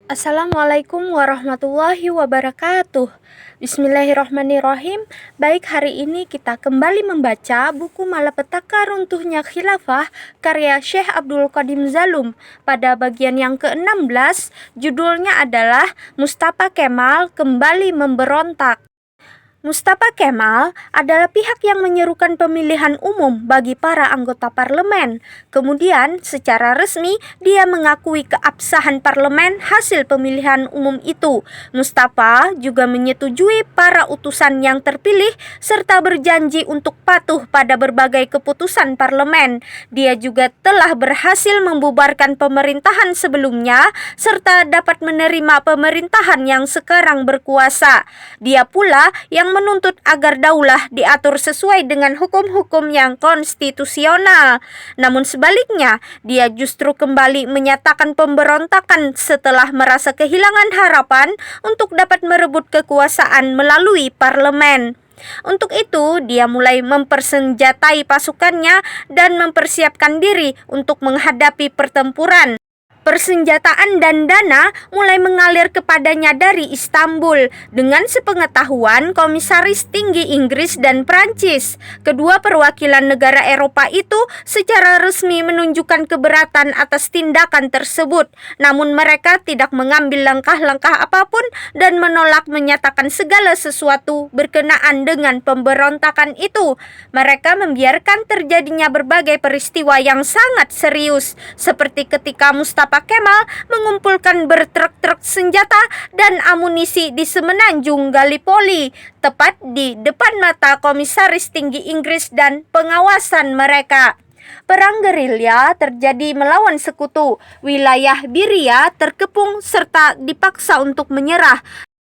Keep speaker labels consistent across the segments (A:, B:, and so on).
A: Assalamualaikum warahmatullahi wabarakatuh. Bismillahirrahmanirrahim. Baik, hari ini kita kembali membaca buku Malapetaka Runtuhnya Khilafah karya Syekh Abdul Qadim Zalum. Pada bagian yang ke-16, judulnya adalah Mustafa Kemal Kembali Memberontak. Mustafa Kemal adalah pihak yang menyerukan pemilihan umum bagi para anggota parlemen. Kemudian, secara resmi, dia mengakui keabsahan parlemen hasil pemilihan umum itu. Mustafa juga menyetujui para utusan yang terpilih serta berjanji untuk patuh pada berbagai keputusan parlemen. Dia juga telah berhasil membubarkan pemerintahan sebelumnya serta dapat menerima pemerintahan yang sekarang berkuasa. Dia pula yang menuntut agar daulah diatur sesuai dengan hukum-hukum yang konstitusional. Namun sebaliknya, dia justru kembali menyatakan pemberontakan setelah merasa kehilangan harapan untuk dapat merebut kekuasaan melalui parlemen. Untuk itu, dia mulai mempersenjatai pasukannya dan mempersiapkan diri untuk menghadapi pertempuran. Persenjataan dan dana mulai mengalir kepadanya dari Istanbul dengan sepengetahuan komisaris tinggi Inggris dan Prancis. Kedua perwakilan negara Eropa itu secara resmi menunjukkan keberatan atas tindakan tersebut. Namun mereka tidak mengambil langkah-langkah apapun dan menolak menyatakan segala sesuatu berkenaan dengan pemberontakan itu. Mereka membiarkan terjadinya berbagai peristiwa yang sangat serius, seperti ketika Mustafa Kemal mengumpulkan bertruk-truk senjata dan amunisi di semenanjung Gallipoli, tepat di depan mata komisaris tinggi Inggris dan pengawasan mereka. Perang gerilya terjadi melawan sekutu. Wilayah Biria terkepung serta dipaksa untuk menyerah.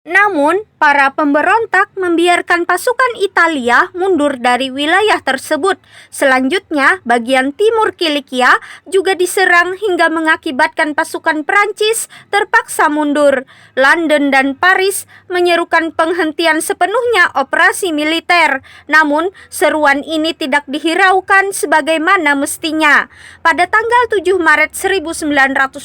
A: Namun, para pemberontak membiarkan pasukan Italia mundur dari wilayah tersebut. Selanjutnya, bagian timur Kilikia juga diserang hingga mengakibatkan pasukan Prancis terpaksa mundur. London dan Paris menyerukan penghentian sepenuhnya operasi militer. Namun, seruan ini tidak dihiraukan sebagaimana mestinya. Pada tanggal 7 Maret 1920,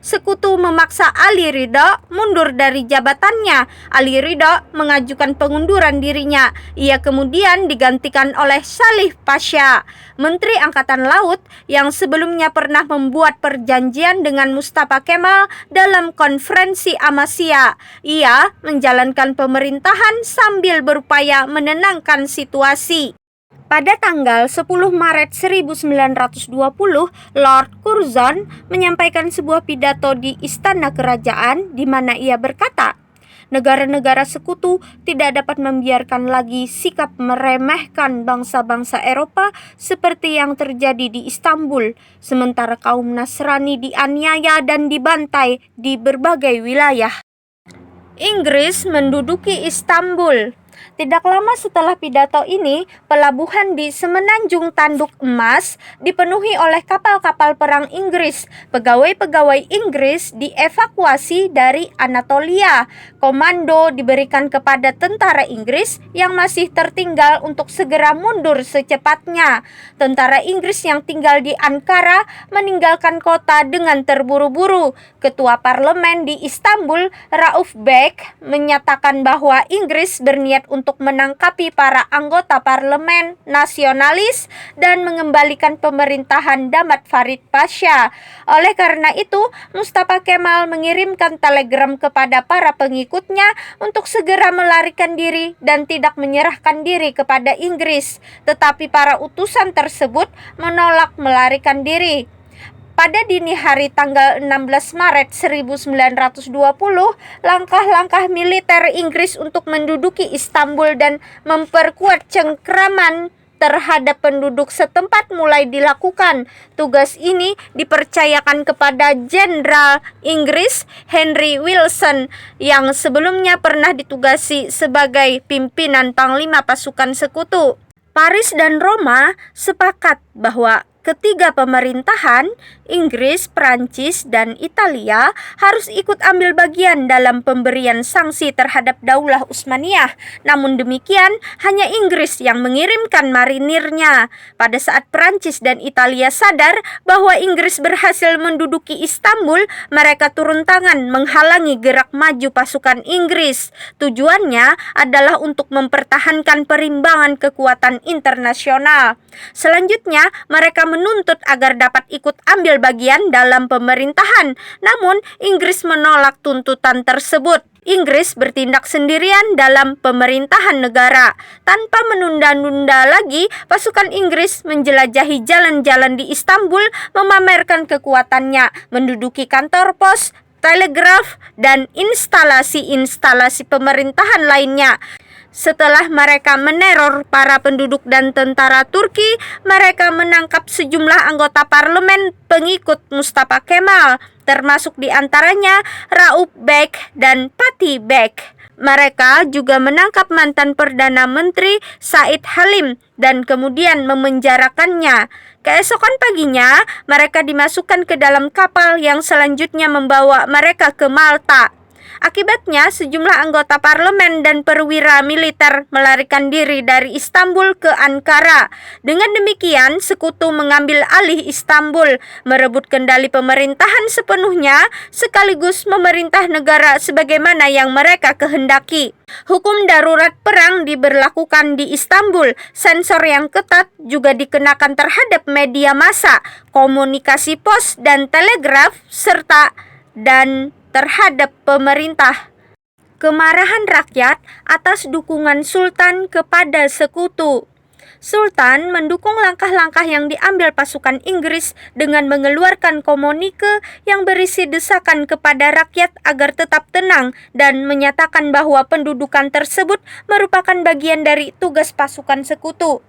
A: sekutu memaksa Ali Ridha mundur dari jabatannya. Ali Ridha mengajukan pengunduran dirinya. Ia kemudian digantikan oleh Salih Pasha, Menteri Angkatan Laut yang sebelumnya pernah membuat perjanjian dengan Mustafa Kemal dalam konferensi Amasya. Ia menjalankan pemerintahan sambil berupaya menenangkan situasi. Pada tanggal 10 Maret 1920, Lord Curzon menyampaikan sebuah pidato di Istana Kerajaan di mana ia berkata, negara-negara sekutu tidak dapat membiarkan lagi sikap meremehkan bangsa-bangsa Eropa seperti yang terjadi di Istanbul, sementara kaum Nasrani dianiaya dan dibantai di berbagai wilayah. Inggris menduduki Istanbul. Tidak lama setelah pidato ini, pelabuhan di Semenanjung Tanduk Emas dipenuhi oleh kapal-kapal perang Inggris. Pegawai-pegawai Inggris dievakuasi dari Anatolia. Komando diberikan kepada tentara Inggris yang masih tertinggal untuk segera mundur secepatnya. Tentara Inggris yang tinggal di Ankara meninggalkan kota dengan terburu-buru. Ketua parlemen di Istanbul, Rauf Bek, menyatakan bahwa Inggris berniat untuk menangkapi para anggota parlemen nasionalis dan mengembalikan pemerintahan Damat Farid Pasha. Oleh karena itu, Mustafa Kemal mengirimkan telegram kepada para pengikutnya untuk segera melarikan diri dan tidak menyerahkan diri kepada Inggris. Tetapi para utusan tersebut menolak melarikan diri. Pada dini hari tanggal 16 Maret 1920, langkah-langkah militer Inggris untuk menduduki Istanbul dan memperkuat cengkraman terhadap penduduk setempat mulai dilakukan. Tugas ini dipercayakan kepada Jenderal Inggris Henry Wilson yang sebelumnya pernah ditugasi sebagai pimpinan Panglima Pasukan Sekutu. Paris dan Roma sepakat bahwa ketiga pemerintahan, Inggris, Prancis, dan Italia harus ikut ambil bagian dalam pemberian sanksi terhadap Daulah Utsmaniyah. Namun demikian, hanya Inggris yang mengirimkan marinirnya. Pada saat Prancis dan Italia sadar bahwa Inggris berhasil menduduki Istanbul, mereka turun tangan menghalangi gerak maju pasukan Inggris. Tujuannya adalah untuk mempertahankan perimbangan kekuatan internasional. Selanjutnya, mereka menuntut agar dapat ikut ambil bagian dalam pemerintahan. Namun, Inggris menolak tuntutan tersebut. Inggris bertindak sendirian dalam pemerintahan negara. Tanpa menunda-nunda lagi, pasukan Inggris menjelajahi jalan-jalan di Istanbul, memamerkan kekuatannya, menduduki kantor pos, telegraf, dan instalasi-instalasi pemerintahan lainnya. Setelah mereka meneror para penduduk dan tentara Turki, mereka menangkap sejumlah anggota parlemen pengikut Mustafa Kemal, termasuk di antaranya Rauf Bek dan Fatih Bek. Mereka juga menangkap mantan Perdana Menteri Said Halim dan kemudian memenjarakannya. Keesokan paginya, mereka dimasukkan ke dalam kapal yang selanjutnya membawa mereka ke Malta. Akibatnya, sejumlah anggota parlemen dan perwira militer melarikan diri dari Istanbul ke Ankara. Dengan demikian, sekutu mengambil alih Istanbul, merebut kendali pemerintahan sepenuhnya, sekaligus memerintah negara sebagaimana yang mereka kehendaki. Hukum darurat perang diberlakukan di Istanbul. Sensor yang ketat juga dikenakan terhadap media massa, komunikasi pos dan telegraf, serta terhadap pemerintah. Kemarahan rakyat atas dukungan Sultan kepada sekutu. Sultan mendukung langkah-langkah yang diambil pasukan Inggris dengan mengeluarkan komunike yang berisi desakan kepada rakyat agar tetap tenang dan menyatakan bahwa pendudukan tersebut merupakan bagian dari tugas pasukan sekutu.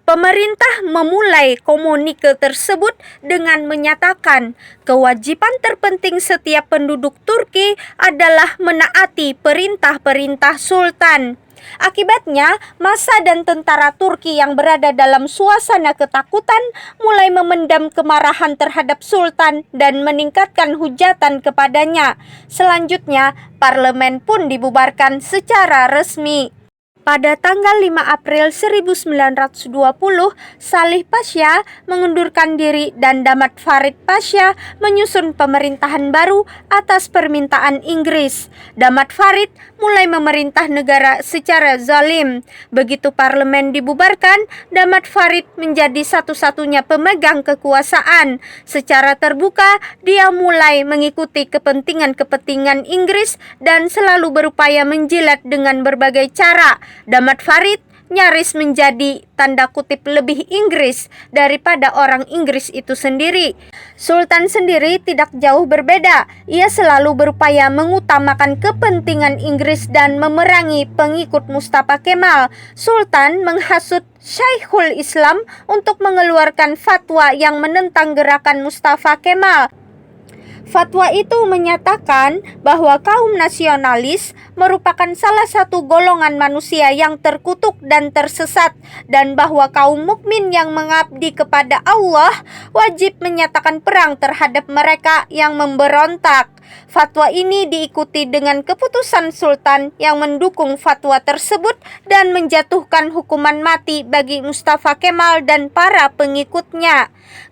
A: Pemerintah memulai komunike tersebut dengan menyatakan kewajiban terpenting setiap penduduk Turki adalah menaati perintah-perintah Sultan. Akibatnya, massa dan tentara Turki yang berada dalam suasana ketakutan mulai memendam kemarahan terhadap Sultan dan meningkatkan hujatan kepadanya. Selanjutnya, parlemen pun dibubarkan secara resmi. Pada tanggal 5 April 1920, Salih Pasha mengundurkan diri dan Damat Farid Pasha menyusun pemerintahan baru atas permintaan Inggris. Damat Farid mulai memerintah negara secara zalim. Begitu parlemen dibubarkan, Damat Farid menjadi satu-satunya pemegang kekuasaan. Secara terbuka, dia mulai mengikuti kepentingan-kepentingan Inggris dan selalu berupaya menjilat dengan berbagai cara. Damat Farid nyaris menjadi tanda kutip lebih Inggris daripada orang Inggris itu sendiri. Sultan sendiri tidak jauh berbeda. Ia selalu berupaya mengutamakan kepentingan Inggris dan memerangi pengikut Mustafa Kemal. Sultan menghasut Syekhul Islam untuk mengeluarkan fatwa yang menentang gerakan Mustafa Kemal. Fatwa itu menyatakan bahwa kaum nasionalis merupakan salah satu golongan manusia yang terkutuk dan tersesat, dan bahwa kaum mukmin yang mengabdi kepada Allah wajib menyatakan perang terhadap mereka yang memberontak. Fatwa ini diikuti dengan keputusan Sultan yang mendukung fatwa tersebut dan menjatuhkan hukuman mati bagi Mustafa Kemal dan para pengikutnya.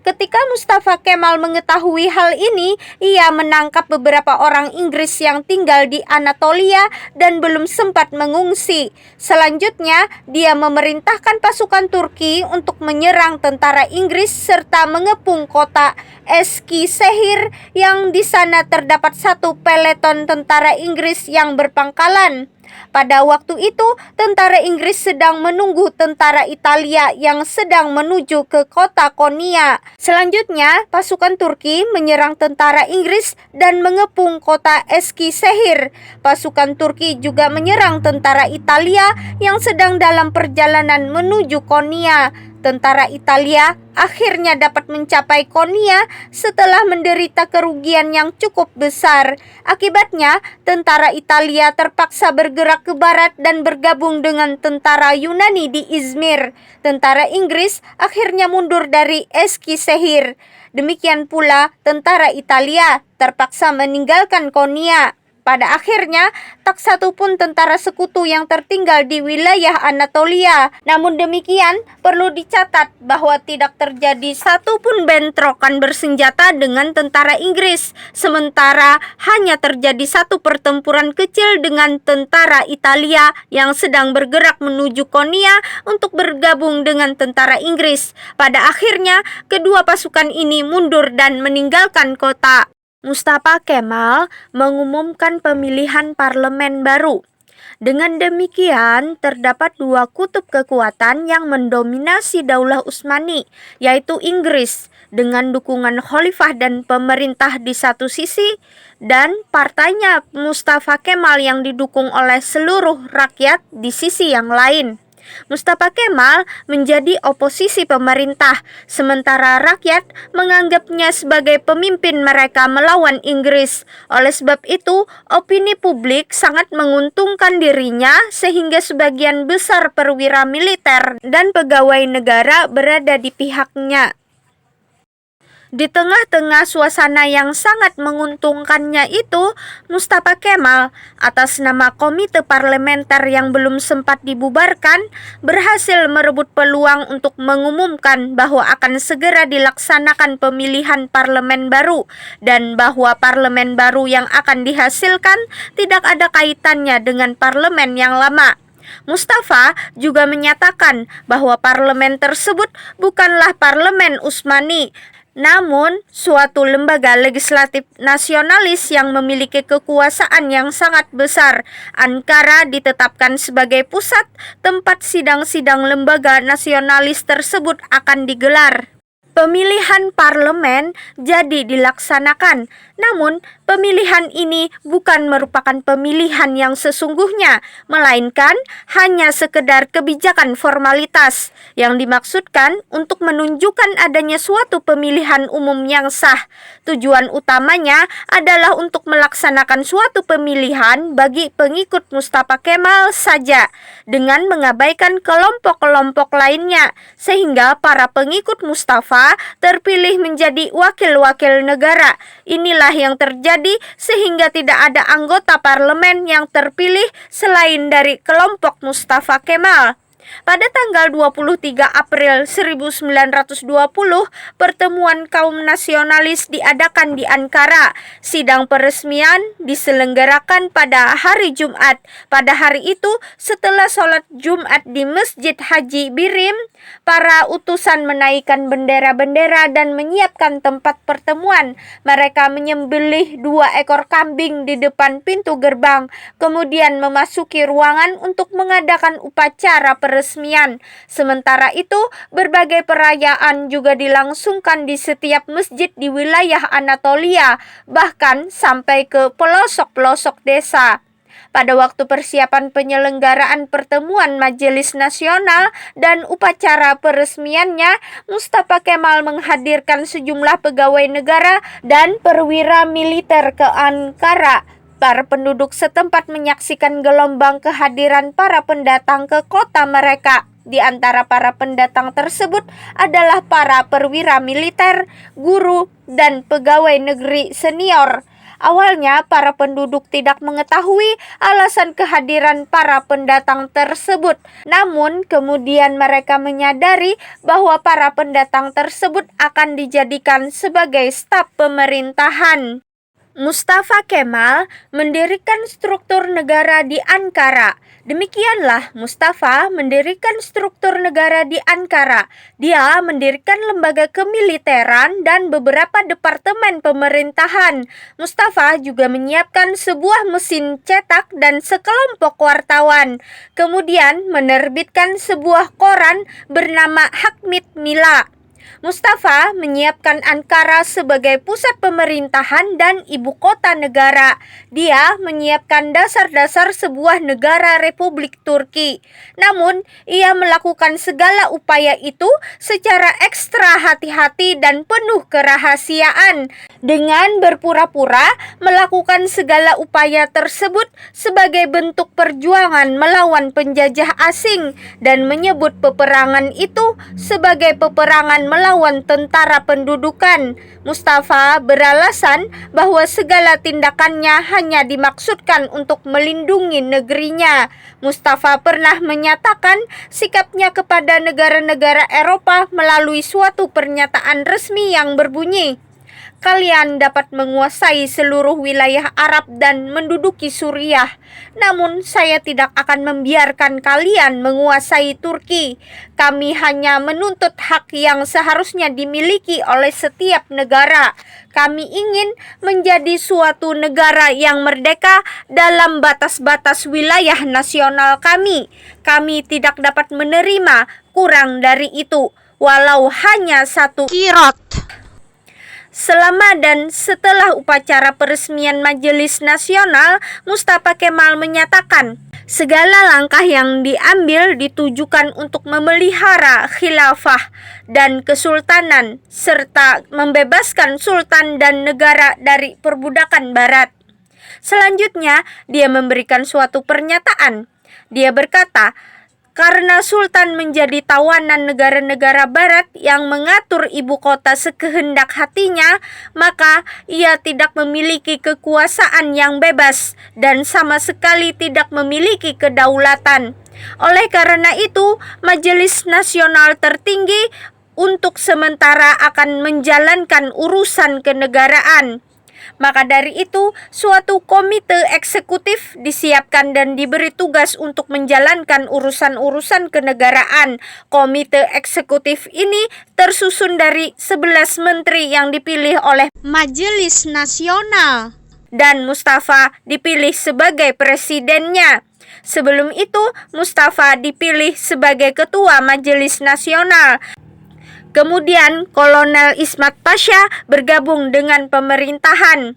A: Ketika Mustafa Kemal mengetahui hal ini, ia menangkap beberapa orang Inggris yang tinggal di Anatolia dan belum sempat mengungsi. Selanjutnya, dia memerintahkan pasukan Turki untuk menyerang tentara Inggris serta mengepung kota Eskişehir yang di sana terdapat satu peleton tentara Inggris yang berpangkalan. Pada waktu itu, tentara Inggris sedang menunggu tentara Italia yang sedang menuju ke kota Konya. Selanjutnya, pasukan Turki menyerang tentara Inggris dan mengepung kota Eskişehir. Pasukan Turki juga menyerang tentara Italia yang sedang dalam perjalanan menuju Konya. Tentara Italia akhirnya dapat mencapai Konya setelah menderita kerugian yang cukup besar. Akibatnya, tentara Italia terpaksa bergerak ke barat dan bergabung dengan tentara Yunani di Izmir. Tentara Inggris akhirnya mundur dari Eskişehir. Demikian pula, tentara Italia terpaksa meninggalkan Konya. Pada akhirnya, tak satu pun tentara sekutu yang tertinggal di wilayah Anatolia. Namun demikian, perlu dicatat bahwa tidak terjadi satu pun bentrokan bersenjata dengan tentara Inggris. Sementara hanya terjadi satu pertempuran kecil dengan tentara Italia yang sedang bergerak menuju Konya untuk bergabung dengan tentara Inggris. Pada akhirnya, kedua pasukan ini mundur dan meninggalkan kota. Mustafa Kemal mengumumkan pemilihan parlemen baru. Dengan demikian, terdapat dua kutub kekuatan yang mendominasi Daulah Utsmani, yaitu Inggris dengan dukungan khalifah dan pemerintah di satu sisi, dan partainya Mustafa Kemal yang didukung oleh seluruh rakyat di sisi yang lain. Mustafa Kemal menjadi oposisi pemerintah, sementara rakyat menganggapnya sebagai pemimpin mereka melawan Inggris. Oleh sebab itu, opini publik sangat menguntungkan dirinya sehingga sebagian besar perwira militer dan pegawai negara berada di pihaknya. Di tengah-tengah suasana yang sangat menguntungkannya itu, Mustafa Kemal atas nama Komite Parlementer yang belum sempat dibubarkan berhasil merebut peluang untuk mengumumkan bahwa akan segera dilaksanakan pemilihan parlemen baru dan bahwa parlemen baru yang akan dihasilkan tidak ada kaitannya dengan parlemen yang lama. Mustafa juga menyatakan bahwa parlemen tersebut bukanlah parlemen Utsmani, namun suatu lembaga legislatif nasionalis yang memiliki kekuasaan yang sangat besar. Ankara ditetapkan sebagai pusat tempat sidang-sidang lembaga nasionalis tersebut akan digelar. Pemilihan parlemen jadi dilaksanakan, namun pemilihan ini bukan merupakan pemilihan yang sesungguhnya, melainkan hanya sekedar kebijakan formalitas yang dimaksudkan untuk menunjukkan adanya suatu pemilihan umum yang sah. Tujuan utamanya adalah untuk melaksanakan suatu pemilihan bagi pengikut Mustafa Kemal saja, dengan mengabaikan kelompok-kelompok lainnya, sehingga para pengikut Mustafa terpilih menjadi wakil-wakil negara. Inilah yang terjadi sehingga tidak ada anggota parlemen yang terpilih selain dari kelompok Mustafa Kemal. Pada tanggal 23 April 1920, pertemuan kaum nasionalis diadakan di Ankara. Sidang peresmian diselenggarakan pada hari Jumat. Pada hari itu, setelah sholat Jumat di Masjid Haji Birim, para utusan menaikkan bendera-bendera dan menyiapkan tempat pertemuan. Mereka menyembelih 2 ekor kambing di depan pintu gerbang, kemudian memasuki ruangan untuk mengadakan upacara peresmian. Sementara itu, berbagai perayaan juga dilangsungkan di setiap masjid di wilayah Anatolia, bahkan sampai ke pelosok-pelosok desa. Pada waktu persiapan penyelenggaraan pertemuan Majelis Nasional dan upacara peresmiannya, Mustafa Kemal menghadirkan sejumlah pegawai negara dan perwira militer ke Ankara. Para penduduk setempat menyaksikan gelombang kehadiran para pendatang ke kota mereka. Di antara para pendatang tersebut adalah para perwira militer, guru, dan pegawai negeri senior. Awalnya, para penduduk tidak mengetahui alasan kehadiran para pendatang tersebut. Namun, kemudian mereka menyadari bahwa para pendatang tersebut akan dijadikan sebagai staf pemerintahan. Mustafa Kemal mendirikan struktur negara di Ankara. Demikianlah Mustafa mendirikan struktur negara di Ankara. Dia mendirikan lembaga kemiliteran dan beberapa departemen pemerintahan. Mustafa juga menyiapkan sebuah mesin cetak dan sekelompok wartawan. Kemudian menerbitkan sebuah koran bernama Hakmit Mila. Mustafa menyiapkan Ankara sebagai pusat pemerintahan dan ibu kota negara. Dia menyiapkan dasar-dasar sebuah negara Republik Turki. Namun, ia melakukan segala upaya itu secara ekstra hati-hati dan penuh kerahasiaan. Dengan berpura-pura melakukan segala upaya tersebut sebagai bentuk perjuangan melawan penjajah asing dan menyebut peperangan itu sebagai peperangan melawan tentara pendudukan. Mustafa beralasan bahwa segala tindakannya hanya dimaksudkan untuk melindungi negerinya. Mustafa pernah menyatakan sikapnya kepada negara-negara Eropa melalui suatu pernyataan resmi yang berbunyi, "Kalian dapat menguasai seluruh wilayah Arab dan menduduki Suriah. Namun saya tidak akan membiarkan kalian menguasai Turki. Kami hanya menuntut hak yang seharusnya dimiliki oleh setiap negara. Kami ingin menjadi suatu negara yang merdeka dalam batas-batas wilayah nasional kami. Kami tidak dapat menerima kurang dari itu, walau hanya satu kirot." Selama dan setelah upacara peresmian Majelis Nasional, Mustafa Kemal menyatakan, segala langkah yang diambil ditujukan untuk memelihara khilafah dan kesultanan, serta membebaskan sultan dan negara dari perbudakan barat. Selanjutnya, dia memberikan suatu pernyataan. Dia berkata, karena sultan menjadi tawanan negara-negara barat yang mengatur ibu kota sekehendak hatinya, maka ia tidak memiliki kekuasaan yang bebas dan sama sekali tidak memiliki kedaulatan. Oleh karena itu, Majelis Nasional tertinggi untuk sementara akan menjalankan urusan kenegaraan. Maka dari itu, suatu komite eksekutif disiapkan dan diberi tugas untuk menjalankan urusan-urusan kenegaraan. Komite eksekutif ini tersusun dari 11 menteri yang dipilih oleh Majelis Nasional, dan Mustafa dipilih sebagai presidennya. Sebelum itu, Mustafa dipilih sebagai ketua Majelis Nasional. Kemudian Kolonel Ismat Pasha bergabung dengan pemerintahan.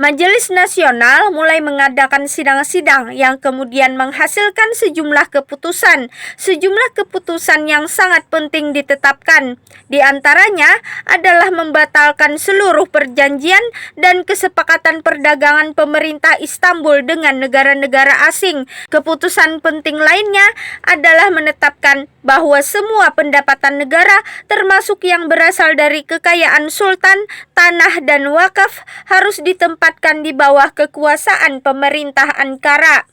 A: Majelis Nasional mulai mengadakan sidang-sidang yang kemudian menghasilkan sejumlah keputusan. Sejumlah keputusan yang sangat penting ditetapkan. Di antaranya adalah membatalkan seluruh perjanjian dan kesepakatan perdagangan pemerintah Istanbul dengan negara-negara asing. Keputusan penting lainnya adalah menetapkan bahwa semua pendapatan negara, termasuk yang berasal dari kekayaan sultan, tanah, dan wakaf, harus ditempatkan di bawah kekuasaan pemerintah Ankara.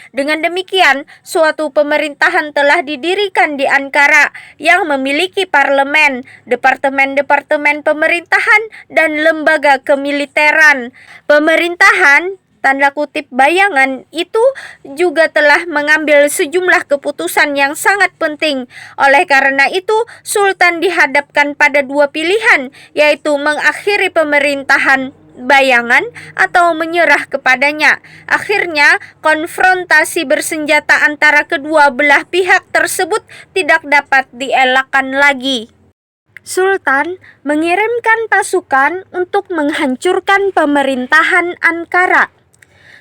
A: Dengan demikian, suatu pemerintahan telah didirikan di Ankara yang memiliki parlemen, departemen-departemen pemerintahan, dan lembaga kemiliteran. Pemerintahan tanda kutip bayangan itu juga telah mengambil sejumlah keputusan yang sangat penting. Oleh karena itu, Sultan dihadapkan pada dua pilihan, yaitu mengakhiri pemerintahan bayangan atau menyerah kepadanya. Akhirnya, konfrontasi bersenjata antara kedua belah pihak tersebut tidak dapat dielakkan lagi. Sultan mengirimkan pasukan untuk menghancurkan pemerintahan Ankara.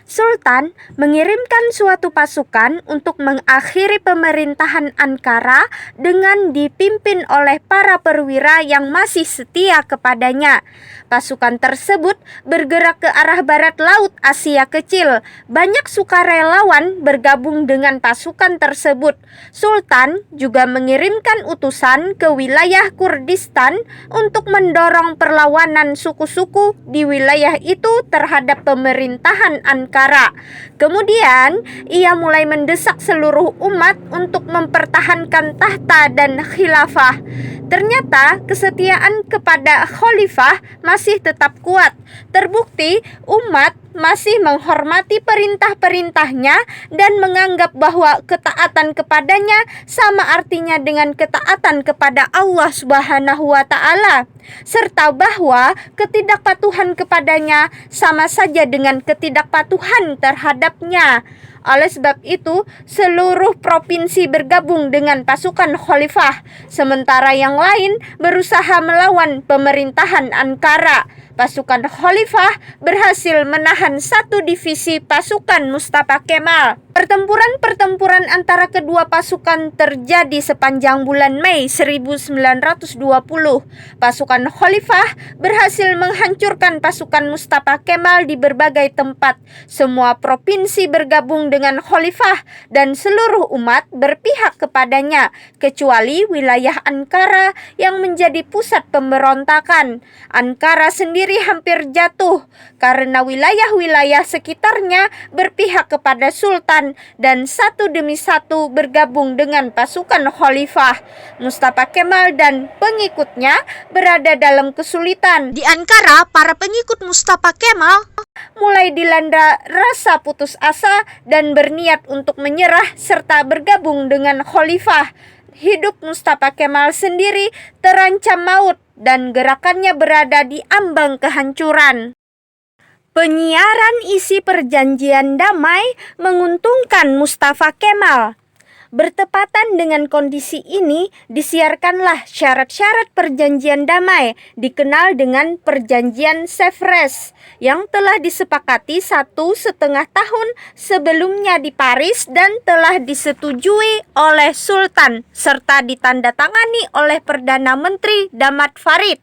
A: Sultan mengirimkan suatu pasukan untuk mengakhiri pemerintahan Ankara dengan dipimpin oleh para perwira yang masih setia kepadanya. Pasukan tersebut bergerak ke arah barat laut Asia Kecil. Banyak sukarelawan bergabung dengan pasukan tersebut. Sultan juga mengirimkan utusan ke wilayah Kurdistan untuk mendorong perlawanan suku-suku di wilayah itu terhadap pemerintahan Ankara. Kemudian, ia mulai mendesak seluruh umat untuk mempertahankan tahta dan khilafah. Ternyata, kesetiaan kepada khalifah masih tetap kuat. Terbukti, umat masih menghormati perintah-perintahnya dan menganggap bahwa ketaatan kepadanya sama artinya dengan ketaatan kepada Allah Subhanahu wa Ta'ala, serta bahwa ketidakpatuhan kepadanya sama saja dengan ketidakpatuhan terhadapnya. Oleh sebab itu, seluruh provinsi bergabung dengan pasukan khalifah, sementara yang lain berusaha melawan pemerintahan Ankara. Pasukan Khalifah berhasil menahan satu divisi pasukan Mustafa Kemal. Pertempuran antara kedua pasukan terjadi sepanjang bulan Mei 1920. Pasukan Khalifah berhasil menghancurkan pasukan Mustafa Kemal di berbagai tempat. Semua provinsi bergabung dengan Khalifah dan seluruh umat berpihak kepadanya, kecuali wilayah Ankara yang menjadi pusat pemberontakan. Ankara sendiri hampir jatuh karena wilayah-wilayah sekitarnya berpihak kepada Sultan dan satu demi satu bergabung dengan pasukan Khalifah. Mustafa Kemal dan pengikutnya berada dalam kesulitan. Di Ankara, para pengikut Mustafa Kemal mulai dilanda rasa putus asa dan berniat untuk menyerah serta bergabung dengan Khalifah. Hidup Mustafa Kemal sendiri terancam maut dan gerakannya berada di ambang kehancuran. Penyiaran isi perjanjian damai menguntungkan Mustafa Kemal. Bertepatan dengan kondisi ini, disiarkanlah syarat-syarat perjanjian damai, dikenal dengan Perjanjian Sèvres, yang telah disepakati 1,5 tahun sebelumnya di Paris dan telah disetujui oleh Sultan, serta ditandatangani oleh Perdana Menteri Damad Farid.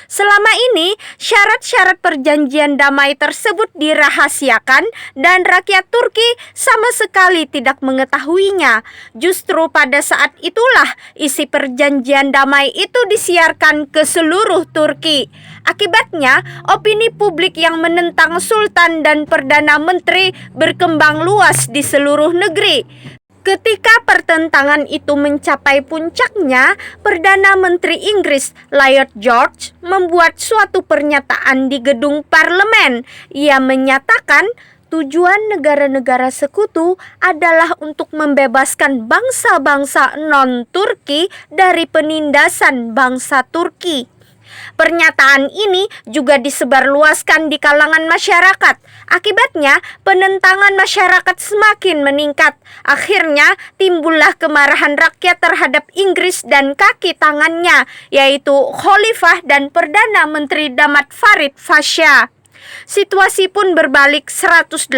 A: Selama ini, syarat-syarat perjanjian damai tersebut dirahasiakan dan rakyat Turki sama sekali tidak mengetahuinya. Justru pada saat itulah isi perjanjian damai itu disiarkan ke seluruh Turki. Akibatnya, opini publik yang menentang Sultan dan Perdana Menteri berkembang luas di seluruh negeri. Ketika pertentangan itu mencapai puncaknya, Perdana Menteri Inggris Lloyd George membuat suatu pernyataan di gedung parlemen. Ia menyatakan tujuan negara-negara sekutu adalah untuk membebaskan bangsa-bangsa non-Turki dari penindasan bangsa Turki. Pernyataan ini juga disebarluaskan di kalangan masyarakat. Akibatnya, penentangan masyarakat semakin meningkat. Akhirnya, timbullah kemarahan rakyat terhadap Inggris dan kaki tangannya, yaitu Khalifah dan Perdana Menteri Damad Farid Pasha. Situasi pun berbalik 180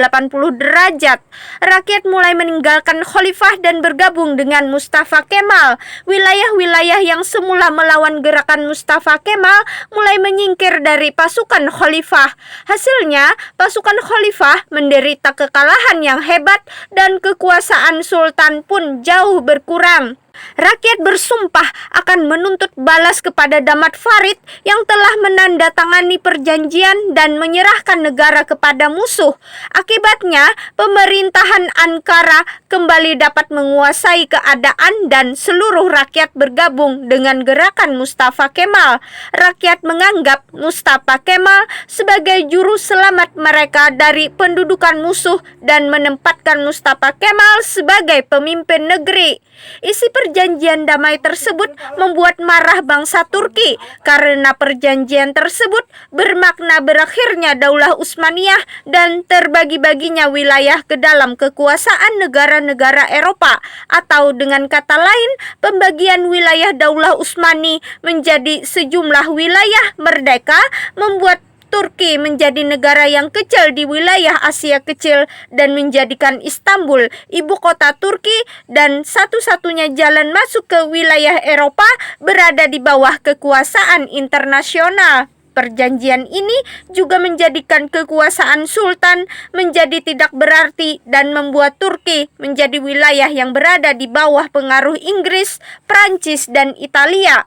A: derajat. Rakyat mulai meninggalkan Khalifah dan bergabung dengan Mustafa Kemal. Wilayah-wilayah yang semula melawan gerakan Mustafa Kemal mulai menyingkir dari pasukan Khalifah. Hasilnya, pasukan Khalifah menderita kekalahan yang hebat dan kekuasaan Sultan pun jauh berkurang. Rakyat bersumpah akan menuntut balas kepada Damad Farid yang telah menandatangani perjanjian dan menyerahkan negara kepada musuh. Akibatnya, pemerintahan Ankara kembali dapat menguasai keadaan dan seluruh rakyat bergabung dengan gerakan Mustafa Kemal. Rakyat menganggap Mustafa Kemal sebagai juru selamat mereka dari pendudukan musuh dan menempatkan Mustafa Kemal sebagai pemimpin negeri. Isi perjanjian damai tersebut membuat marah bangsa Turki karena perjanjian tersebut bermakna berakhirnya Daulah Utsmaniyah dan terbagi-baginya wilayah ke dalam kekuasaan negara-negara Eropa, atau dengan kata lain, pembagian wilayah Daulah Utsmani menjadi sejumlah wilayah merdeka membuat Turki menjadi negara yang kecil di wilayah Asia Kecil dan menjadikan Istanbul ibu kota Turki, dan satu-satunya jalan masuk ke wilayah Eropa berada di bawah kekuasaan internasional. Perjanjian ini juga menjadikan kekuasaan Sultan menjadi tidak berarti dan membuat Turki menjadi wilayah yang berada di bawah pengaruh Inggris, Prancis, dan Italia.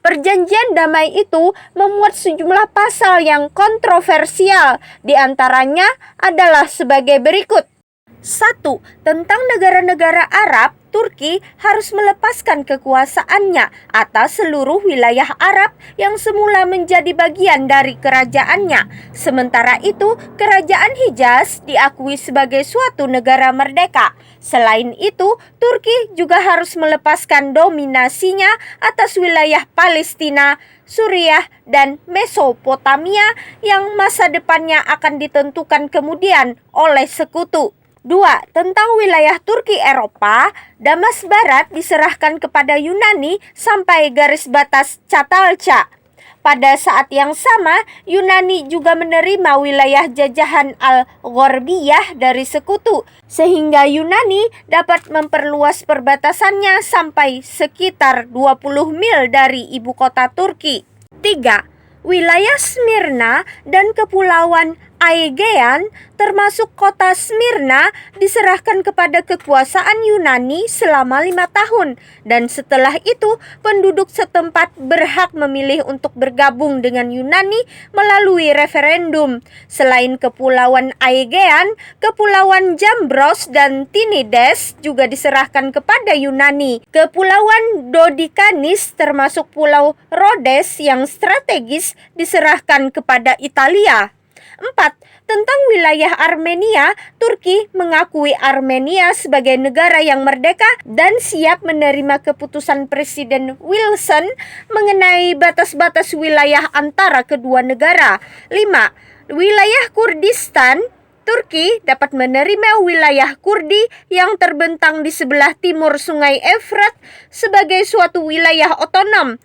A: Perjanjian damai itu memuat sejumlah pasal yang kontroversial. Di antaranya adalah sebagai berikut. 1. Tentang negara-negara Arab, Turki harus melepaskan kekuasaannya atas seluruh wilayah Arab yang semula menjadi bagian dari kerajaannya. Sementara itu, kerajaan Hijaz diakui sebagai suatu negara merdeka. Selain itu, Turki juga harus melepaskan dominasinya atas wilayah Palestina, Suriah, dan Mesopotamia yang masa depannya akan ditentukan kemudian oleh sekutu. 2. Tentang wilayah Turki Eropa, Damas Barat diserahkan kepada Yunani sampai garis batas Çatalca. Pada saat yang sama, Yunani juga menerima wilayah jajahan Al-Gharbiyah dari sekutu, sehingga Yunani dapat memperluas perbatasannya sampai sekitar 20 mil dari ibu kota Turki. 3. Wilayah Smyrna dan Kepulauan Aegean termasuk kota Smyrna diserahkan kepada kekuasaan Yunani selama 5 tahun dan setelah itu penduduk setempat berhak memilih untuk bergabung dengan Yunani melalui referendum. Selain Kepulauan Aegean, Kepulauan Zambros dan Tinides juga diserahkan kepada Yunani. Kepulauan Dodikanis termasuk Pulau Rhodes yang strategis diserahkan kepada Italia. 4. Tentang wilayah Armenia, Turki mengakui Armenia sebagai negara yang merdeka dan siap menerima keputusan Presiden Wilson mengenai batas-batas wilayah antara kedua negara. 5. Wilayah Kurdistan, Turki dapat menerima wilayah Kurdi yang terbentang di sebelah timur Sungai Efrat sebagai suatu wilayah otonom.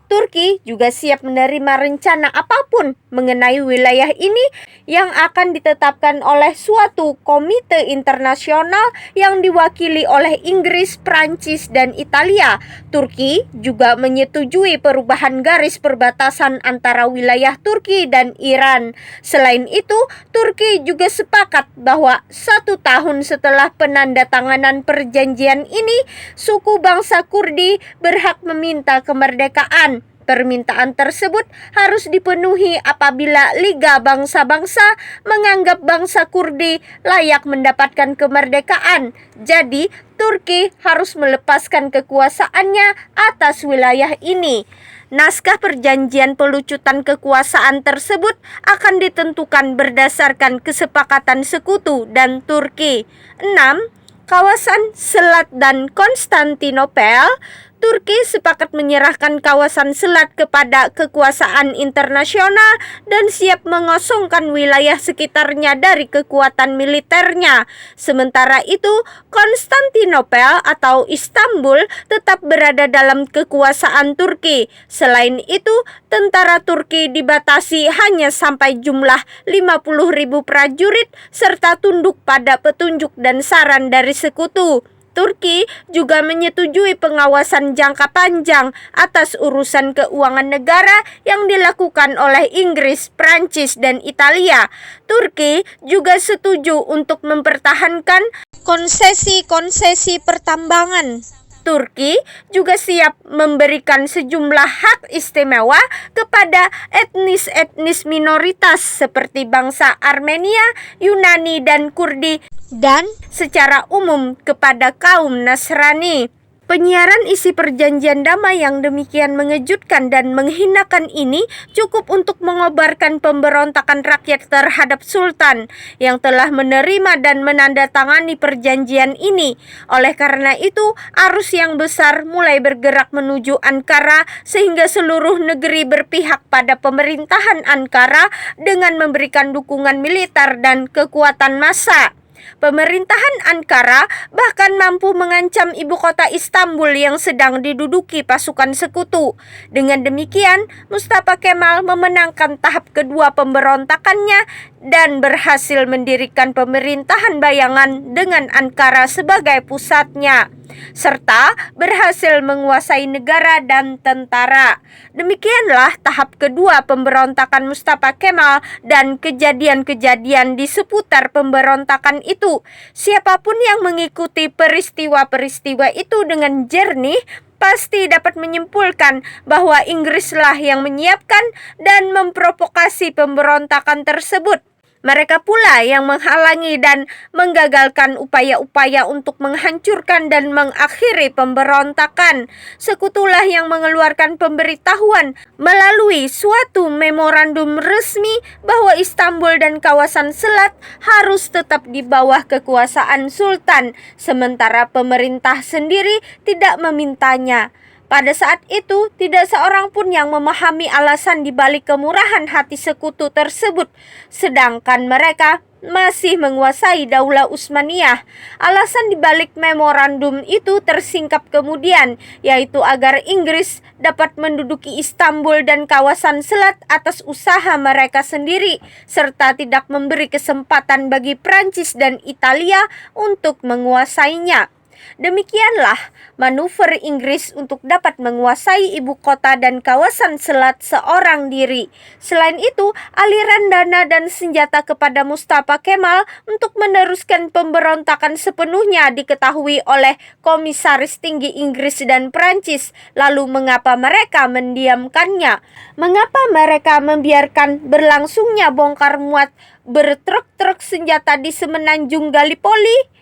A: Turki juga siap menerima rencana apapun mengenai wilayah ini yang akan ditetapkan oleh suatu komite internasional yang diwakili oleh Inggris, Prancis, dan Italia. Turki juga menyetujui perubahan garis perbatasan antara wilayah Turki dan Iran. Selain itu, Turki juga sepakat bahwa 1 tahun setelah penandatanganan perjanjian ini, suku bangsa Kurdi berhak meminta kemerdekaan. Permintaan tersebut harus dipenuhi apabila Liga Bangsa-Bangsa menganggap bangsa Kurdi layak mendapatkan kemerdekaan. Jadi, Turki harus melepaskan kekuasaannya atas wilayah ini. Naskah perjanjian pelucutan kekuasaan tersebut akan ditentukan berdasarkan kesepakatan sekutu dan Turki. 6. Kawasan Selat dan Konstantinopel. Turki sepakat menyerahkan kawasan selat kepada kekuasaan internasional dan siap mengosongkan wilayah sekitarnya dari kekuatan militernya. Sementara itu, Konstantinopel atau Istanbul tetap berada dalam kekuasaan Turki. Selain itu, tentara Turki dibatasi hanya sampai jumlah 50.000 prajurit serta tunduk pada petunjuk dan saran dari sekutu. Turki juga menyetujui pengawasan jangka panjang atas urusan keuangan negara yang dilakukan oleh Inggris, Prancis, dan Italia. Turki juga setuju untuk mempertahankan konsesi-konsesi pertambangan. Turki juga siap memberikan sejumlah hak istimewa kepada etnis-etnis minoritas seperti bangsa Armenia, Yunani, dan Kurdi, dan secara umum kepada kaum Nasrani. Penyiaran isi perjanjian damai yang demikian mengejutkan dan menghinakan ini cukup untuk mengobarkan pemberontakan rakyat terhadap Sultan yang telah menerima dan menandatangani perjanjian ini. Oleh karena itu, arus yang besar mulai bergerak menuju Ankara sehingga seluruh negeri berpihak pada pemerintahan Ankara dengan memberikan dukungan militer dan kekuatan massa. Pemerintahan Ankara bahkan mampu mengancam ibu kota Istanbul yang sedang diduduki pasukan sekutu. Dengan demikian, Mustafa Kemal memenangkan tahap kedua pemberontakannya dan berhasil mendirikan pemerintahan bayangan dengan Ankara sebagai pusatnya, serta berhasil menguasai negara dan tentara. Demikianlah tahap kedua pemberontakan Mustafa Kemal dan kejadian-kejadian di seputar pemberontakan itu. Siapapun yang mengikuti peristiwa-peristiwa itu dengan jernih pasti dapat menyimpulkan bahwa Inggrislah yang menyiapkan dan memprovokasi pemberontakan tersebut. Mereka pula yang menghalangi dan menggagalkan upaya-upaya untuk menghancurkan dan mengakhiri pemberontakan. Sekutulah yang mengeluarkan pemberitahuan melalui suatu memorandum resmi bahwa Istanbul dan kawasan selat harus tetap di bawah kekuasaan Sultan, sementara pemerintah sendiri tidak memintanya. Pada saat itu, tidak seorang pun yang memahami alasan di balik kemurahan hati sekutu tersebut, sedangkan mereka masih menguasai Daulah Utsmaniyah. Alasan di balik memorandum itu tersingkap kemudian, yaitu agar Inggris dapat menduduki Istanbul dan kawasan selat atas usaha mereka sendiri, serta tidak memberi kesempatan bagi Prancis dan Italia untuk menguasainya. Demikianlah manuver Inggris untuk dapat menguasai ibu kota dan kawasan selat seorang diri. Selain itu, aliran dana dan senjata kepada Mustafa Kemal untuk meneruskan pemberontakan sepenuhnya diketahui oleh komisaris tinggi Inggris dan Prancis. Lalu mengapa mereka mendiamkannya? Mengapa mereka membiarkan berlangsungnya bongkar muat bertruk-truk senjata di semenanjung Gallipoli?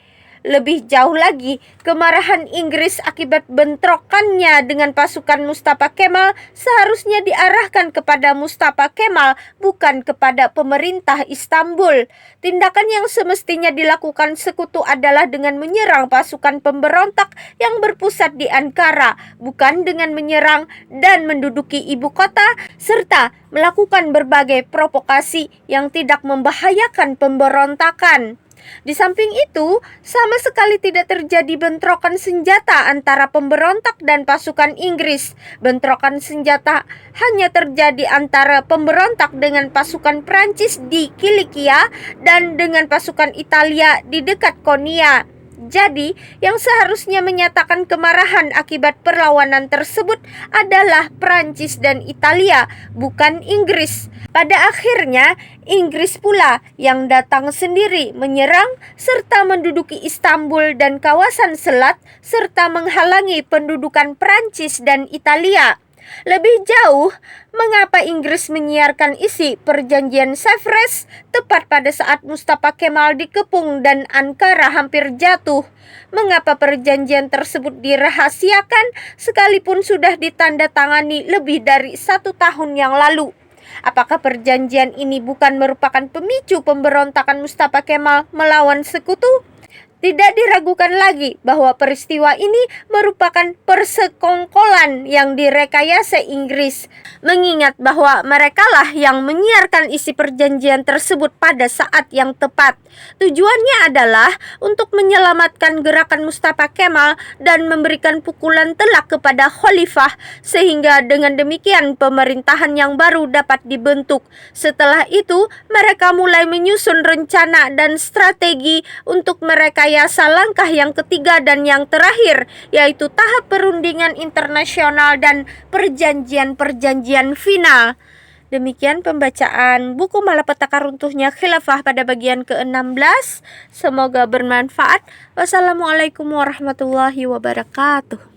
A: Lebih jauh lagi, kemarahan Inggris akibat bentrokannya dengan pasukan Mustafa Kemal seharusnya diarahkan kepada Mustafa Kemal, bukan kepada pemerintah Istanbul. Tindakan yang semestinya dilakukan sekutu adalah dengan menyerang pasukan pemberontak yang berpusat di Ankara, bukan dengan menyerang dan menduduki ibu kota, serta melakukan berbagai provokasi yang tidak membahayakan pemberontakan. Di samping itu, sama sekali tidak terjadi bentrokan senjata antara pemberontak dan pasukan Inggris. Bentrokan senjata hanya terjadi antara pemberontak dengan pasukan Prancis di Kilikia dan dengan pasukan Italia di dekat Konya. Jadi, yang seharusnya menyatakan kemarahan akibat perlawanan tersebut adalah Prancis dan Italia, bukan Inggris. Pada akhirnya, Inggris pula yang datang sendiri menyerang serta menduduki Istanbul dan kawasan selat, serta menghalangi pendudukan Prancis dan Italia. Lebih jauh, mengapa Inggris menyiarkan isi perjanjian Sevres tepat pada saat Mustafa Kemal dikepung dan Ankara hampir jatuh? Mengapa perjanjian tersebut dirahasiakan sekalipun sudah ditandatangani lebih dari 1 tahun yang lalu? Apakah perjanjian ini bukan merupakan pemicu pemberontakan Mustafa Kemal melawan sekutu? Tidak diragukan lagi bahwa peristiwa ini merupakan persekongkolan yang direkayasa Inggris, mengingat bahwa merekalah yang menyiarkan isi perjanjian tersebut pada saat yang tepat. Tujuannya adalah untuk menyelamatkan gerakan Mustafa Kemal dan memberikan pukulan telak kepada khalifah, sehingga dengan demikian pemerintahan yang baru dapat dibentuk. Setelah itu, mereka mulai menyusun rencana dan strategi untuk merekayasa langkah yang ketiga dan yang terakhir, yaitu tahap perundingan internasional dan perjanjian-perjanjian final. Demikian pembacaan buku Malapetaka Runtuhnya Khilafah pada bagian ke-16. Semoga bermanfaat. Wassalamualaikum warahmatullahi wabarakatuh.